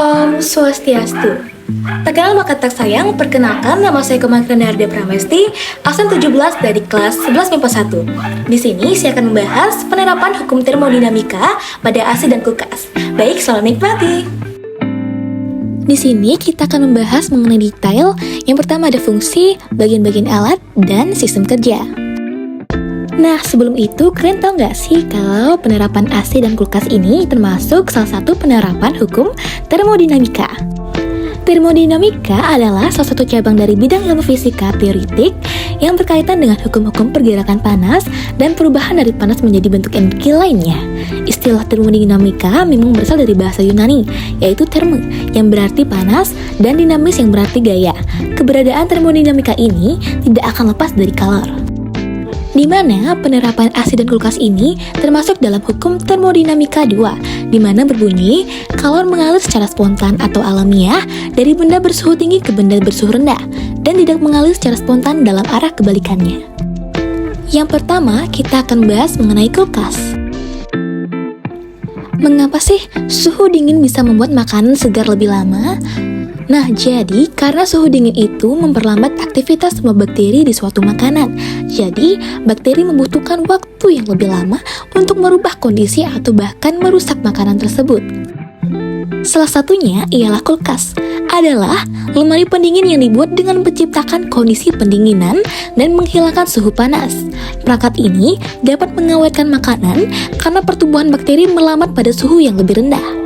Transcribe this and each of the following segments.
Om Swastiastu. Tak kenal maka tak sayang, perkenalkan nama saya Komang Renardia Pramesti, absen 17 dari kelas 11 MIPA 1. Di sini saya akan membahas penerapan hukum termodinamika pada AC dan kulkas. Baik, selamat menikmati. Di sini kita akan membahas mengenai detail. Yang pertama ada fungsi, bagian-bagian alat, dan sistem kerja. Nah, sebelum itu, kalian tahu nggak sih kalau penerapan AC dan kulkas ini termasuk salah satu penerapan hukum termodinamika? Termodinamika adalah salah satu cabang dari bidang ilmu fisika teoretik yang berkaitan dengan hukum-hukum pergerakan panas dan perubahan dari panas menjadi bentuk energi lainnya. Istilah termodinamika memang berasal dari bahasa Yunani, yaitu terme, yang berarti panas, dan dinamis yang berarti gaya. Keberadaan termodinamika ini tidak akan lepas dari kalor, di mana penerapan AC dan kulkas ini termasuk dalam hukum termodinamika 2, di mana berbunyi kalor mengalir secara spontan atau alamiah dari benda bersuhu tinggi ke benda bersuhu rendah, dan tidak mengalir secara spontan dalam arah kebalikannya. Yang pertama, kita akan bahas mengenai kulkas. Mengapa sih suhu dingin bisa membuat makanan segar lebih lama? Nah, jadi karena suhu dingin itu memperlambat aktivitas semua bakteri di suatu makanan. Jadi, bakteri membutuhkan waktu yang lebih lama untuk merubah kondisi atau bahkan merusak makanan tersebut. Salah satunya ialah kulkas, adalah lemari pendingin yang dibuat dengan menciptakan kondisi pendinginan dan menghilangkan suhu panas. Perangkat ini dapat mengawetkan makanan karena pertumbuhan bakteri melambat pada suhu yang lebih rendah.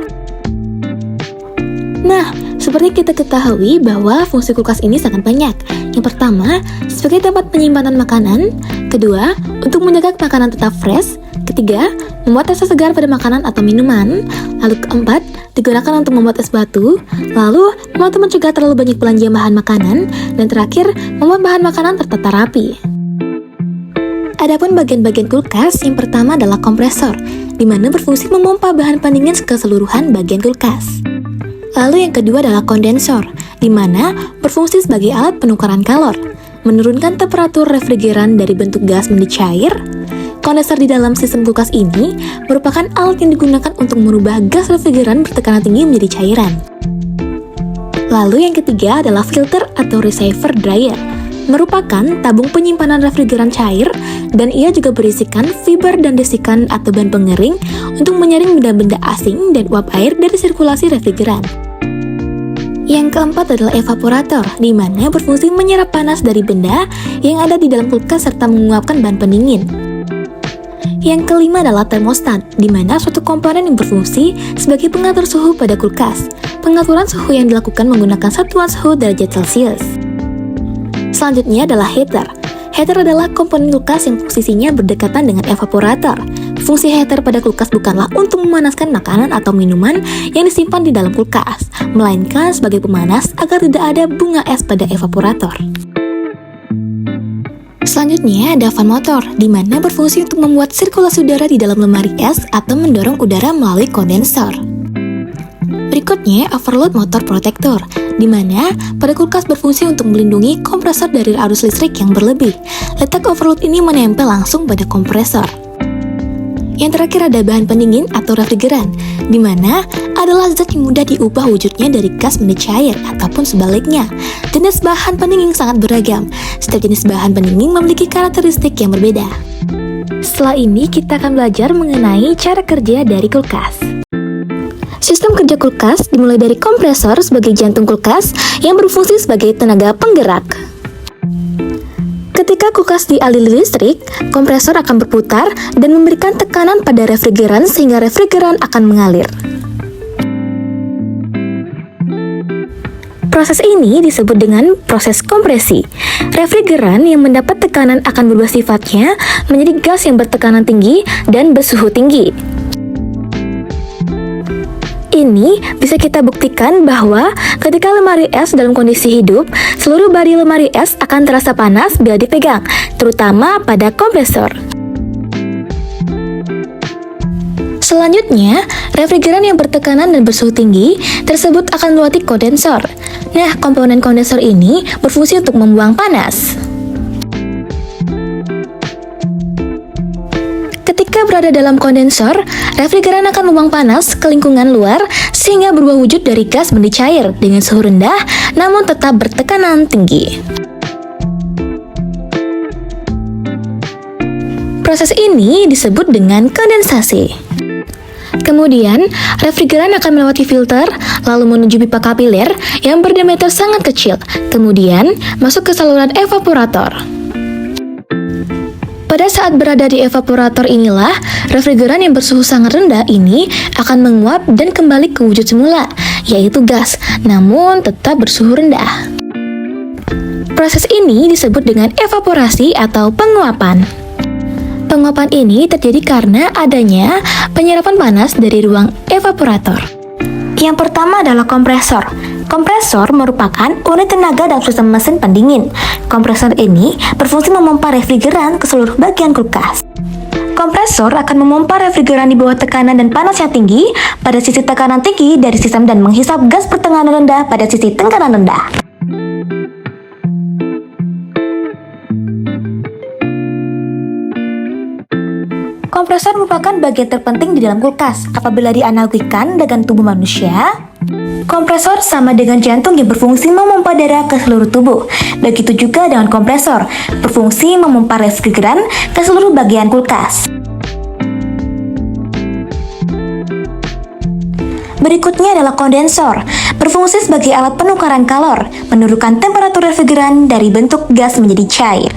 Nah, seperti kita ketahui bahwa fungsi kulkas ini sangat banyak. Yang pertama, sebagai tempat penyimpanan makanan. Kedua, untuk menjaga makanan tetap fresh. Ketiga, membuat rasa segar pada makanan atau minuman. Lalu keempat, digunakan untuk membuat es batu. Lalu, membantu mencegah terlalu banyak belanja bahan makanan. Dan terakhir, membuat bahan makanan tertata rapi. Adapun bagian-bagian kulkas, yang pertama adalah kompresor, di mana berfungsi memompa bahan pendingin ke keseluruhan bagian kulkas. Lalu yang kedua adalah kondensor, di mana berfungsi sebagai alat penukaran kalor, menurunkan temperatur refrigeran dari bentuk gas menjadi cair. Kondensor di dalam sistem kulkas ini merupakan alat yang digunakan untuk merubah gas refrigeran bertekanan tinggi menjadi cairan. Lalu yang ketiga adalah filter atau receiver dryer, merupakan tabung penyimpanan refrigeran cair, dan ia juga berisikan fiber dan desikan atau bahan pengering untuk menyaring benda-benda asing dan uap air dari sirkulasi refrigeran. Yang keempat adalah evaporator, di mana berfungsi menyerap panas dari benda yang ada di dalam kulkas serta menguapkan bahan pendingin. Yang kelima adalah termostat, di mana suatu komponen yang berfungsi sebagai pengatur suhu pada kulkas. Pengaturan suhu yang dilakukan menggunakan satuan suhu derajat Celcius. Selanjutnya adalah heater. Heater adalah komponen kulkas yang posisinya berdekatan dengan evaporator. Fungsi heater pada kulkas bukanlah untuk memanaskan makanan atau minuman yang disimpan di dalam kulkas, melainkan sebagai pemanas agar tidak ada bunga es pada evaporator. Selanjutnya ada fan motor, di mana berfungsi untuk membuat sirkulasi udara di dalam lemari es atau mendorong udara melalui kondensor. Berikutnya, overload motor protector, di mana pada kulkas berfungsi untuk melindungi kompresor dari arus listrik yang berlebih. Letak overload ini menempel langsung pada kompresor. Yang terakhir ada bahan pendingin atau refrigeran, di mana adalah zat yang mudah diubah wujudnya dari gas menjadi cair ataupun sebaliknya. Jenis bahan pendingin sangat beragam. Setiap jenis bahan pendingin memiliki karakteristik yang berbeda. Setelah ini kita akan belajar mengenai cara kerja dari kulkas. Sistem kerja kulkas dimulai dari kompresor sebagai jantung kulkas yang berfungsi sebagai tenaga penggerak. Ketika kulkas dialiri listrik, kompresor akan berputar dan memberikan tekanan pada refrigeran sehingga refrigeran akan mengalir. Proses ini disebut dengan proses kompresi. Refrigeran yang mendapat tekanan akan berubah sifatnya menjadi gas yang bertekanan tinggi dan bersuhu tinggi. Ini bisa kita buktikan bahwa ketika lemari es dalam kondisi hidup, seluruh bari lemari es akan terasa panas bila dipegang, terutama pada kompresor. Selanjutnya, refrigeran yang bertekanan dan bersuhu tinggi tersebut akan melewati kondensor. Nah, komponen kondensor ini berfungsi untuk membuang panas. Ketika berada dalam kondensor, refrigeran akan membuang panas ke lingkungan luar sehingga berubah wujud dari gas menjadi cair dengan suhu rendah namun tetap bertekanan tinggi. Proses ini disebut dengan kondensasi. Kemudian, refrigeran akan melewati filter, lalu menuju pipa kapiler yang berdiameter sangat kecil, kemudian masuk ke saluran evaporator. Pada saat berada di evaporator inilah, refrigeran yang bersuhu sangat rendah ini akan menguap dan kembali ke wujud semula, yaitu gas, namun tetap bersuhu rendah. Proses ini disebut dengan evaporasi atau penguapan. Penguapan ini terjadi karena adanya penyerapan panas dari ruang evaporator. Yang pertama adalah kompresor. Kompresor merupakan unit tenaga dalam sistem mesin pendingin. Kompresor ini berfungsi memompa refrigeran ke seluruh bagian kulkas. Kompresor akan memompa refrigeran di bawah tekanan dan panas yang tinggi pada sisi tekanan tinggi dari sistem dan menghisap gas bertekanan rendah pada sisi tekanan rendah. Kompresor merupakan bagian terpenting di dalam kulkas. Apabila dianalogikan dengan tubuh manusia, kompresor sama dengan jantung yang berfungsi memompa darah ke seluruh tubuh. Begitu juga dengan kompresor, berfungsi memompa refrigeran ke seluruh bagian kulkas. Berikutnya adalah kondensor, berfungsi sebagai alat penukaran kalor, menurunkan temperatur refrigeran dari bentuk gas menjadi cair.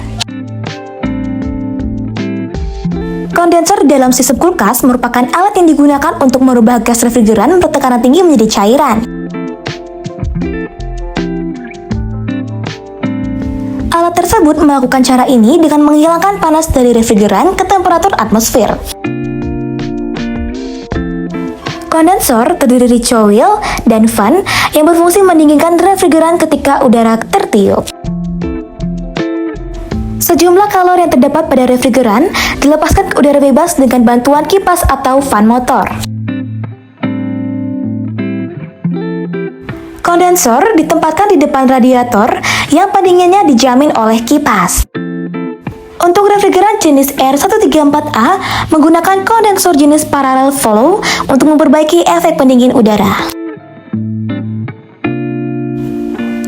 Kondensor dalam sistem kulkas merupakan alat yang digunakan untuk merubah gas refrigeran bertekanan tinggi menjadi cairan. Alat tersebut melakukan cara ini dengan menghilangkan panas dari refrigeran ke temperatur atmosfer. Kondensor terdiri dari coil dan fan yang berfungsi mendinginkan refrigeran ketika udara tertiup. Sejumlah kalor yang terdapat pada refrigeran dilepaskan ke udara bebas dengan bantuan kipas atau fan motor. Kondensor ditempatkan di depan radiator yang pendinginnya dijamin oleh kipas. Untuk refrigeran jenis R134A menggunakan kondensor jenis parallel flow untuk memperbaiki efek pendingin udara.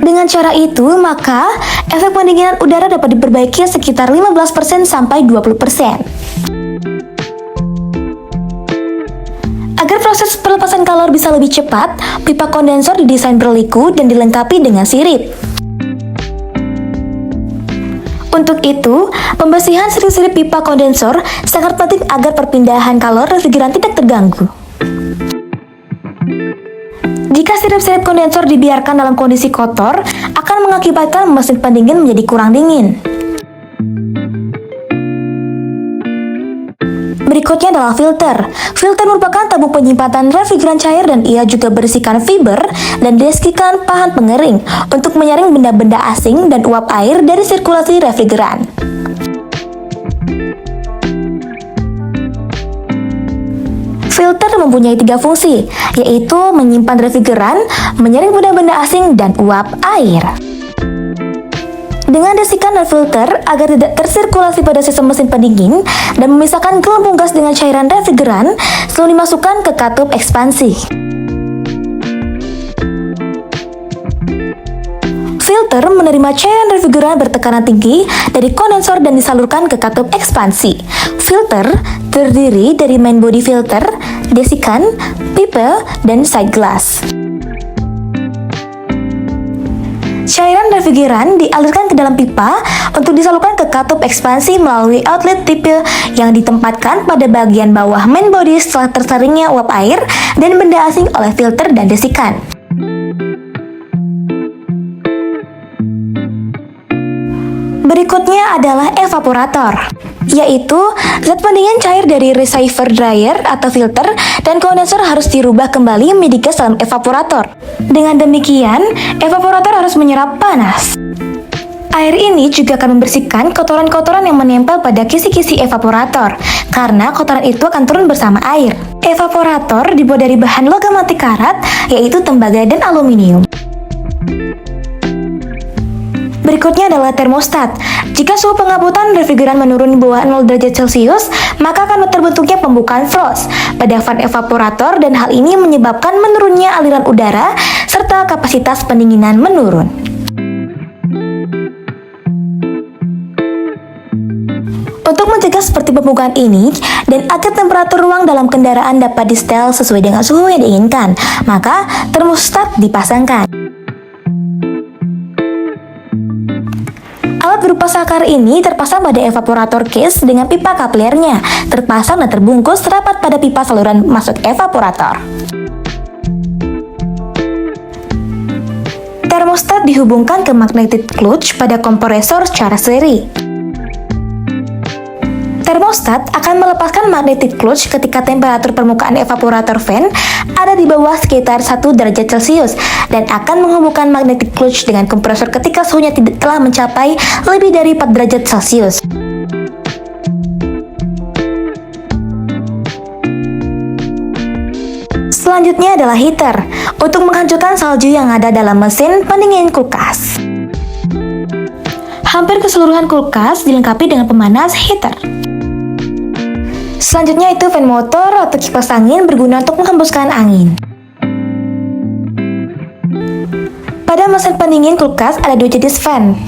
Dengan cara itu, maka efek pendinginan udara dapat diperbaiki sekitar 15% sampai 20%. Agar proses pelepasan kalor bisa lebih cepat, pipa kondensor didesain berliku dan dilengkapi dengan sirip. Untuk itu, pembersihan sirip-sirip pipa kondensor sangat penting agar perpindahan kalor refrigeran tidak terganggu. Jika sirip-sirip kondensor dibiarkan dalam kondisi kotor, akan mengakibatkan mesin pendingin menjadi kurang dingin. Berikutnya adalah filter. Filter merupakan tabung penyimpanan refrigeran cair dan ia juga berisikan fiber dan desikan pahan pengering untuk menyaring benda-benda asing dan uap air dari sirkulasi refrigeran. Filter mempunyai 3 fungsi, yaitu menyimpan refrigeran, menyaring benda-benda asing, dan uap air. Dengan desikan dan filter agar tidak tersirkulasi pada sistem mesin pendingin dan memisahkan gelembung gas dengan cairan refrigeran, selalu dimasukkan ke katup ekspansi. Filter menerima cairan refrigeran bertekanan tinggi dari kondensor dan disalurkan ke katup ekspansi. Filter terdiri dari main body filter, desikan, pipe, dan side glass. Cairan refrigeran dialirkan ke dalam pipa untuk disalurkan ke katup ekspansi melalui outlet tipe yang ditempatkan pada bagian bawah main body setelah tersaringnya uap air dan benda asing oleh filter dan desikan. Berikutnya adalah evaporator, yaitu zat pendingin cair dari receiver dryer atau filter dan kondensor harus dirubah kembali menjadi gas dalam evaporator. Dengan demikian, evaporator harus menyerap panas. Air ini juga akan membersihkan kotoran-kotoran yang menempel pada kisi-kisi evaporator, karena kotoran itu akan turun bersama air. Evaporator dibuat dari bahan logam anti karat, yaitu tembaga dan aluminium. Berikutnya adalah termostat. Jika suhu pengabutan refrigeran menurun di bawah 0 derajat Celcius, maka akan terbentuknya pembukaan frost pada fan evaporator dan hal ini menyebabkan menurunnya aliran udara serta kapasitas pendinginan menurun. Untuk mencegah seperti pembukaan ini dan agar temperatur ruang dalam kendaraan dapat di-setel sesuai dengan suhu yang diinginkan, maka termostat dipasangkan. Alat berupa sakar ini terpasang pada evaporator case dengan pipa kaplernya, terpasang dan terbungkus rapat pada pipa saluran masuk evaporator. Termostat dihubungkan ke magnetic clutch pada kompresor secara seri. Termostat akan melepaskan magnetic clutch ketika temperatur permukaan evaporator fan ada di bawah sekitar 1 derajat Celcius dan akan menghubungkan magnetic clutch dengan kompresor ketika suhunya telah mencapai lebih dari 4 derajat Celcius. Selanjutnya adalah heater untuk menghancurkan salju yang ada dalam mesin pendingin kulkas. Hampir keseluruhan kulkas dilengkapi dengan pemanas heater. Selanjutnya itu fan motor atau kipas angin berguna untuk menghembuskan angin. Pada mesin pendingin kulkas ada dua jenis fan.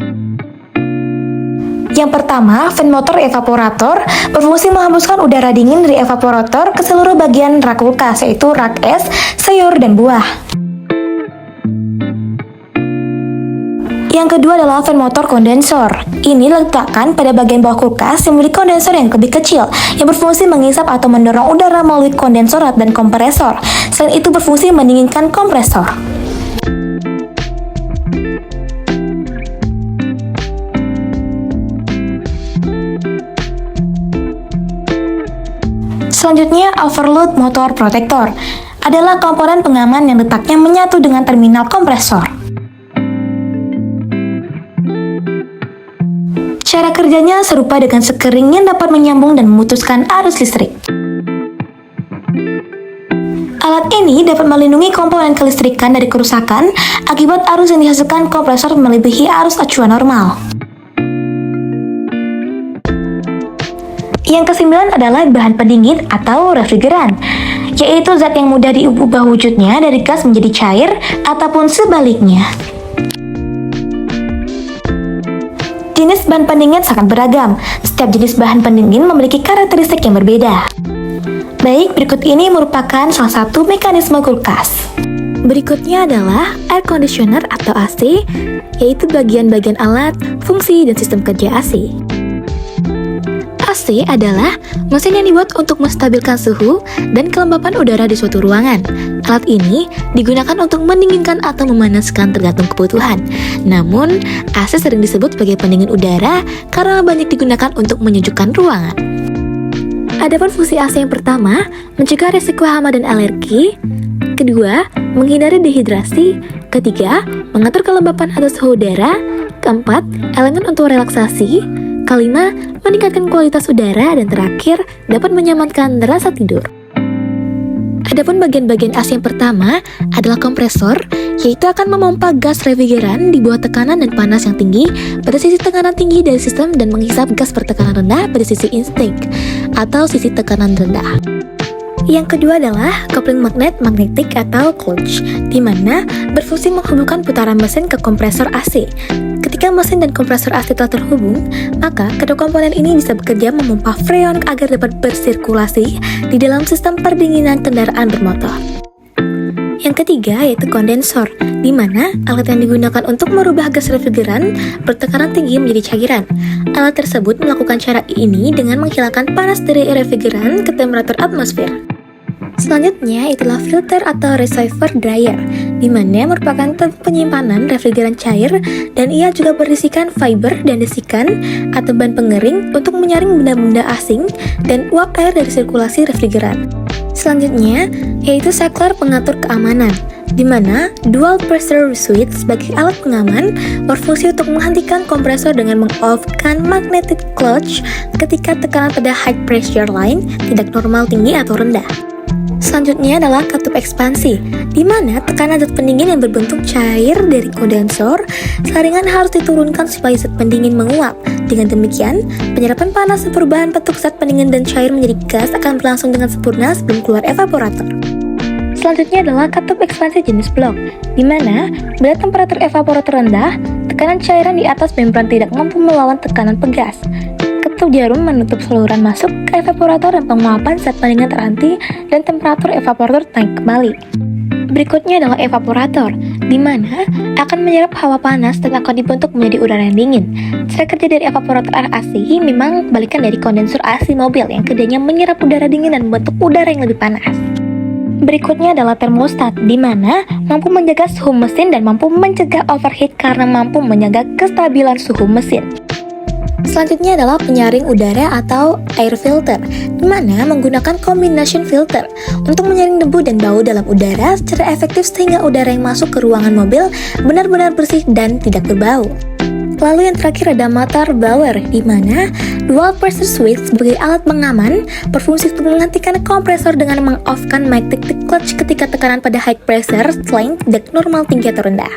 Yang pertama, fan motor evaporator berfungsi menghembuskan udara dingin dari evaporator ke seluruh bagian rak kulkas, yaitu rak es, sayur, dan buah. Yang kedua adalah fan motor kondensor. Ini diletakkan pada bagian bawah kulkas yang memiliki kondensor yang lebih kecil, yang berfungsi mengisap atau mendorong udara melalui kondensor dan kompresor. Selain itu berfungsi mendinginkan kompresor. Selanjutnya, overload motor protector adalah komponen pengaman yang letaknya menyatu dengan terminal kompresor. Cara kerjanya serupa dengan sekering yang dapat menyambung dan memutuskan arus listrik. Alat ini dapat melindungi komponen kelistrikan dari kerusakan akibat arus yang dihasilkan kompresor melebihi arus acuan normal. Yang kesembilan adalah bahan pendingin atau refrigeran, yaitu zat yang mudah diubah wujudnya dari gas menjadi cair ataupun sebaliknya. Jenis bahan pendingin sangat beragam. Setiap jenis bahan pendingin memiliki karakteristik yang berbeda. Baik, berikut ini merupakan salah satu mekanisme kulkas. Berikutnya adalah air conditioner atau AC, yaitu bagian-bagian alat, fungsi, dan sistem kerja AC. AC adalah mesin yang dibuat untuk menstabilkan suhu dan kelembapan udara di suatu ruangan. Alat ini digunakan untuk mendinginkan atau memanaskan tergantung kebutuhan. Namun, AC sering disebut sebagai pendingin udara karena banyak digunakan untuk menyejukkan ruangan. Adapun fungsi AC yang pertama, mencegah risiko hama dan alergi. Kedua, menghindari dehidrasi. Ketiga, mengatur kelembapan atau suhu udara. Keempat, elemen untuk relaksasi. Kelima, meningkatkan kualitas udara. Dan terakhir, dapat menyamankan rasa tidur. Adapun bagian-bagian AC yang pertama adalah kompresor, yaitu akan memompa gas refrigeran di bawah tekanan dan panas yang tinggi pada sisi tekanan tinggi dari sistem dan menghisap gas bertekanan rendah pada sisi intake atau sisi tekanan rendah. Yang kedua adalah coupling magnet magnetic atau clutch, di mana berfungsi menghubungkan putaran mesin ke kompresor AC. Ketika mesin dan kompresor AC telah terhubung, maka kedua komponen ini bisa bekerja memompa freon agar dapat bersirkulasi di dalam sistem pendinginan kendaraan bermotor. Yang ketiga yaitu kondensor, di mana alat yang digunakan untuk merubah gas refrigeran bertekanan tinggi menjadi cairan. Alat tersebut melakukan cara ini dengan menghilangkan panas dari refrigeran ke temperatur atmosfer. Selanjutnya itulah filter atau receiver dryer, di mana merupakan tempat penyimpanan refrigeran cair dan ia juga berisikan fiber dan desikan atau bahan pengering untuk menyaring benda-benda asing dan uap air dari sirkulasi refrigeran. Selanjutnya yaitu cycler pengatur keamanan, di mana dual pressure switch sebagai alat pengaman berfungsi untuk menghentikan kompresor dengan meng-off-kan magnetic clutch ketika tekanan pada high pressure line tidak normal tinggi atau rendah. Selanjutnya adalah katup ekspansi, di mana tekanan zat pendingin yang berbentuk cair dari kondensor searingan harus diturunkan supaya zat pendingin menguap. Dengan demikian, penyerapan panas dan perubahan bentuk zat pendingin dan cair menjadi gas akan berlangsung dengan sempurna sebelum keluar evaporator. Selanjutnya adalah katup ekspansi jenis blok, di mana bila temperatur evaporator rendah, tekanan cairan di atas membran tidak mampu melawan tekanan pegas. Ketup jarum menutup saluran masuk ke evaporator dan penguapan zat pendingin terhenti dan temperatur evaporator naik kembali. Berikutnya adalah evaporator, di mana akan menyerap hawa panas dan akan dibentuk menjadi udara yang dingin. Cara kerja dari evaporator AC memang kebalikan dari kondensor AC mobil yang kerjanya menyerap udara dingin dan membentuk udara yang lebih panas. Berikutnya adalah termostat, di mana mampu menjaga suhu mesin dan mampu mencegah overheat karena mampu menjaga kestabilan suhu mesin. Selanjutnya adalah penyaring udara atau air filter, di mana menggunakan combination filter untuk menyaring debu dan bau dalam udara secara efektif sehingga udara yang masuk ke ruangan mobil benar-benar bersih dan tidak berbau. Lalu yang terakhir ada motor blower, di mana dual pressure switch sebagai alat pengaman berfungsi untuk menghentikan kompresor dengan meng-off-kan magnetic clutch ketika tekanan pada high pressure selain tidak normal tinggi atau rendah.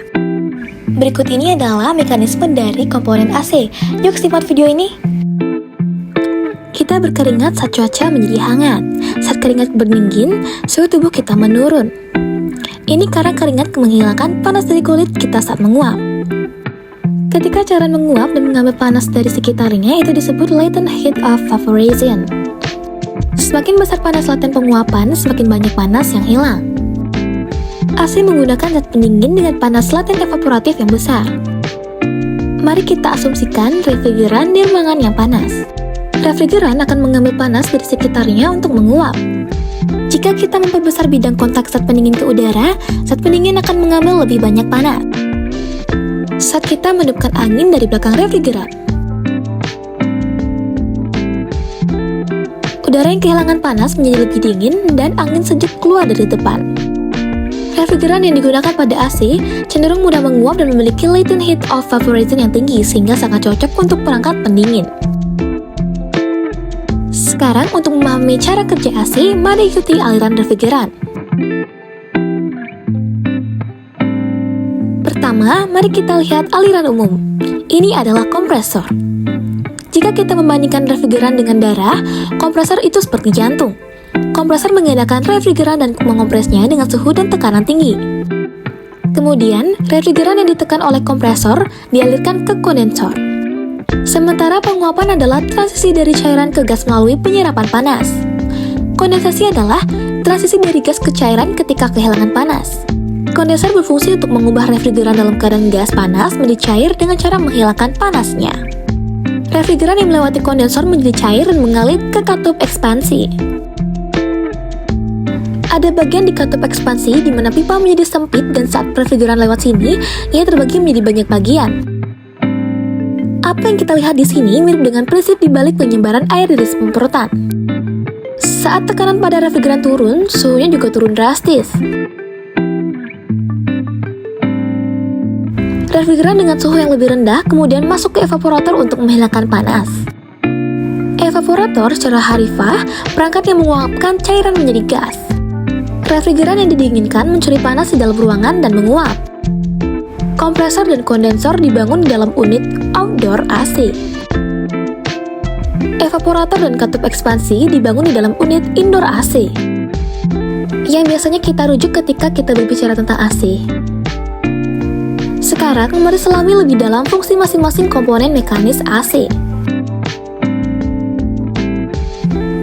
Berikut ini adalah mekanisme dari komponen AC. Yuk simak video ini. Kita berkeringat saat cuaca menjadi hangat. Saat keringat berdingin, suhu tubuh kita menurun. Ini karena keringat menghilangkan panas dari kulit kita saat menguap. Ketika cairan menguap dan mengambil panas dari sekitarnya, itu disebut latent heat of evaporation. Semakin besar panas laten penguapan, semakin banyak panas yang hilang. AC menggunakan zat pendingin dengan panas laten evaporatif yang besar. Mari kita asumsikan refrigeran di ruangan yang panas. Refrigeran akan mengambil panas dari sekitarnya untuk menguap. Jika kita memperbesar bidang kontak zat pendingin ke udara, zat pendingin akan mengambil lebih banyak panas. Saat kita meniupkan angin dari belakang refrigeran, udara yang kehilangan panas menjadi lebih dingin dan angin sejuk keluar dari depan. Refrigeran yang digunakan pada AC cenderung mudah menguap dan memiliki latent heat of evaporation yang tinggi sehingga sangat cocok untuk perangkat pendingin. Sekarang untuk memahami cara kerja AC, mari ikuti aliran refrigeran. Pertama, mari kita lihat aliran umum. Ini adalah kompresor. Jika kita membandingkan refrigeran dengan darah, kompresor itu seperti jantung. Kompresor menggerakkan refrigeran dan mengompresnya dengan suhu dan tekanan tinggi. Kemudian, refrigeran yang ditekan oleh kompresor dialirkan ke kondensor. Sementara penguapan adalah transisi dari cairan ke gas melalui penyerapan panas. Kondensasi adalah transisi dari gas ke cairan ketika kehilangan panas. Kondensor berfungsi untuk mengubah refrigeran dalam keadaan gas panas menjadi cair dengan cara menghilangkan panasnya. Refrigeran yang melewati kondensor menjadi cair dan mengalir ke katup ekspansi. Ada bagian di katup ekspansi di mana pipa menjadi sempit dan saat refrigeran lewat sini, ia terbagi menjadi banyak bagian. Apa yang kita lihat di sini mirip dengan prinsip di balik penyebaran air dari semprotan. Saat tekanan pada refrigeran turun, suhunya juga turun drastis. Refrigeran dengan suhu yang lebih rendah kemudian masuk ke evaporator untuk menghilangkan panas. Evaporator secara harfiah perangkat yang menguapkan cairan menjadi gas. Refrigeran yang didinginkan mencuri panas di dalam ruangan dan menguap. Kompresor dan kondensor dibangun di dalam unit outdoor AC. Evaporator dan katup ekspansi dibangun di dalam unit indoor AC, yang biasanya kita rujuk ketika kita berbicara tentang AC. Sekarang, mari selami lebih dalam fungsi masing-masing komponen mekanis AC.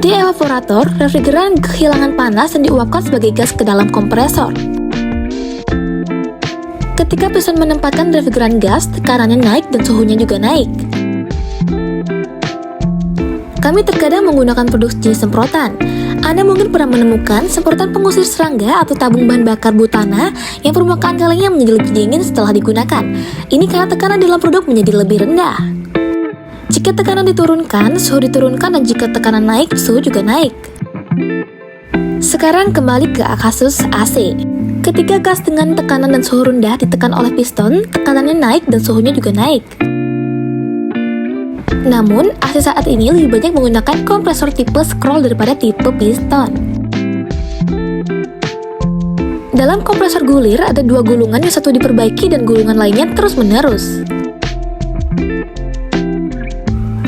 Di evaporator, refrigeran kehilangan panas dan diuapkan sebagai gas ke dalam kompresor. Ketika piston menempatkan refrigeran gas, tekanannya naik dan suhunya juga naik. Kami terkadang menggunakan produk jenis semprotan. Anda mungkin pernah menemukan semprotan pengusir serangga atau tabung bahan bakar butana yang permukaan kalengnya menjadi lebih dingin setelah digunakan. Ini karena tekanan dalam produk menjadi lebih rendah. Jika tekanan diturunkan, suhu diturunkan, dan jika tekanan naik, suhu juga naik. Sekarang kembali ke kasus AC. Ketika gas dengan tekanan dan suhu rendah ditekan oleh piston, tekanannya naik dan suhunya juga naik. Namun, AC saat ini lebih banyak menggunakan kompresor tipe scroll daripada tipe piston. Dalam kompresor gulir ada dua gulungan, yang satu diperbaiki dan gulungan lainnya terus-menerus.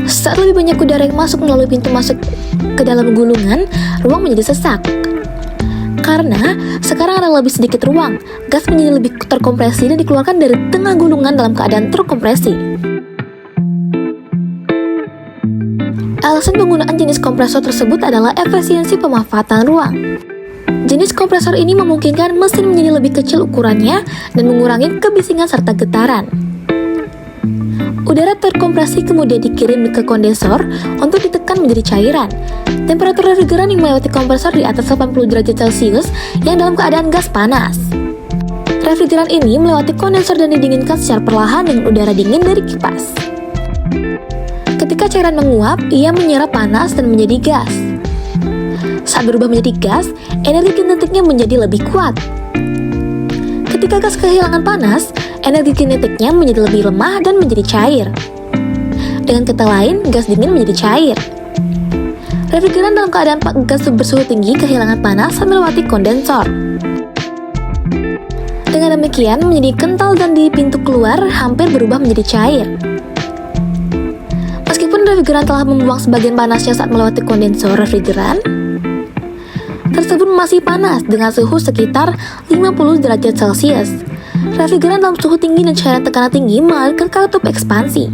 Saat lebih banyak udara yang masuk melalui pintu masuk ke dalam gulungan, ruang menjadi sesak. Karena sekarang ada lebih sedikit ruang, gas menjadi lebih terkompresi dan dikeluarkan dari tengah gulungan dalam keadaan terkompresi. Alasan penggunaan jenis kompresor tersebut adalah efisiensi pemanfaatan ruang. Jenis kompresor ini memungkinkan mesin menjadi lebih kecil ukurannya dan mengurangi kebisingan serta getaran. Udara terkompresi kemudian dikirim ke kondensor untuk ditekan menjadi cairan. Temperatur refrigeran yang melewati kompresor di atas 80 derajat Celcius yang dalam keadaan gas panas. Refrigeran ini melewati kondensor dan didinginkan secara perlahan dengan udara dingin dari kipas. Ketika cairan menguap, ia menyerap panas dan menjadi gas. Saat berubah menjadi gas, energi kinetiknya menjadi lebih kuat. Ketika gas kehilangan panas, energi kinetiknya menjadi lebih lemah dan menjadi cair. Dengan kata lain, gas dingin menjadi cair. Refrigeran dalam keadaan gas bersuhu tinggi kehilangan panas saat melewati kondensor. Dengan demikian, menjadi kental dan di pintu keluar hampir berubah menjadi cair. Meskipun refrigeran telah membuang sebagian panasnya saat melewati kondensor refrigeran, tersebut masih panas dengan suhu sekitar 50 derajat Celcius. Refrigeran dalam suhu tinggi dan cairan tekanan tinggi mengalir ke katup ekspansi.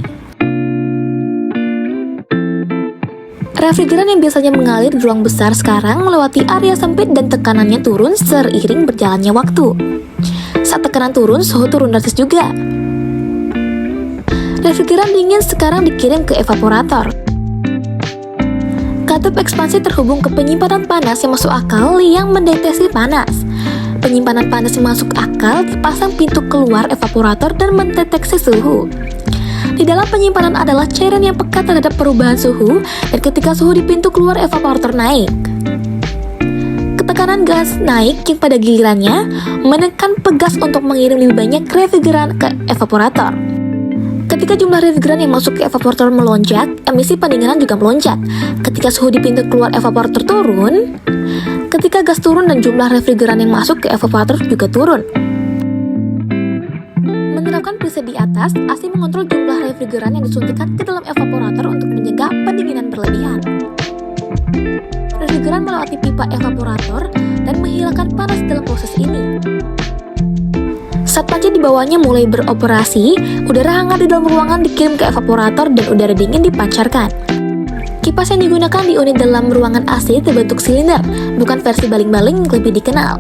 Refrigeran yang biasanya mengalir di ruang besar sekarang melewati area sempit dan tekanannya turun seiring berjalannya waktu. Saat tekanan turun, suhu turun drastis juga. Refrigeran dingin sekarang dikirim ke evaporator. Katup ekspansi terhubung ke penyimpanan panas yang masuk akal yang mendeteksi panas. Penyimpanan panas yang masuk akal dipasang pintu keluar evaporator dan mendeteksi suhu. Di dalam penyimpanan adalah cairan yang peka terhadap perubahan suhu, dan ketika suhu di pintu keluar evaporator naik, tekanan gas naik yang pada gilirannya menekan pegas untuk mengirim lebih banyak refrigeran ke evaporator. Ketika jumlah refrigeran yang masuk ke evaporator melonjak, emisi pendinginan juga melonjak. Ketika suhu di pintu keluar evaporator turun, ketika gas turun dan jumlah refrigeran yang masuk ke evaporator juga turun. Menerapkan preset di atas, AC mengontrol jumlah refrigeran yang disuntikkan ke dalam evaporator untuk mencegah pendinginan berlebihan. Refrigeran melewati pipa evaporator dan menghilangkan panas dalam proses ini. Saat panci di bawahnya mulai beroperasi, udara hangat di dalam ruangan dikirim ke evaporator dan udara dingin dipancarkan. Kipas yang digunakan di unit dalam ruangan AC terbentuk silinder, bukan versi baling-baling yang lebih dikenal.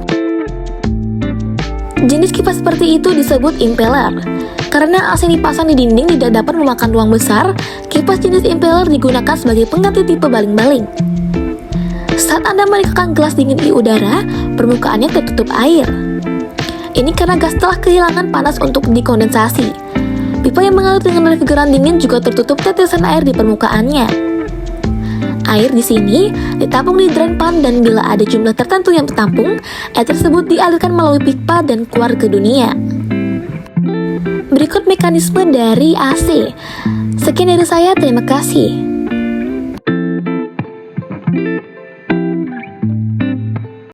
Jenis kipas seperti itu disebut impeller. Karena AC yang dipasang di dinding tidak dapat memakan ruang besar, kipas jenis impeller digunakan sebagai pengganti tipe baling-baling. Saat Anda meningkatkan gelas dingin di udara, permukaannya tertutup air. Ini karena gas telah kehilangan panas untuk dikondensasi. Pipa yang mengalir dengan refrigeran dingin juga tertutup tetesan air di permukaannya. Air di sini ditampung di drain pan, dan bila ada jumlah tertentu yang tertampung, air tersebut dialirkan melalui pipa dan keluar ke dunia. Berikut mekanisme dari AC. Sekian dari saya, terima kasih.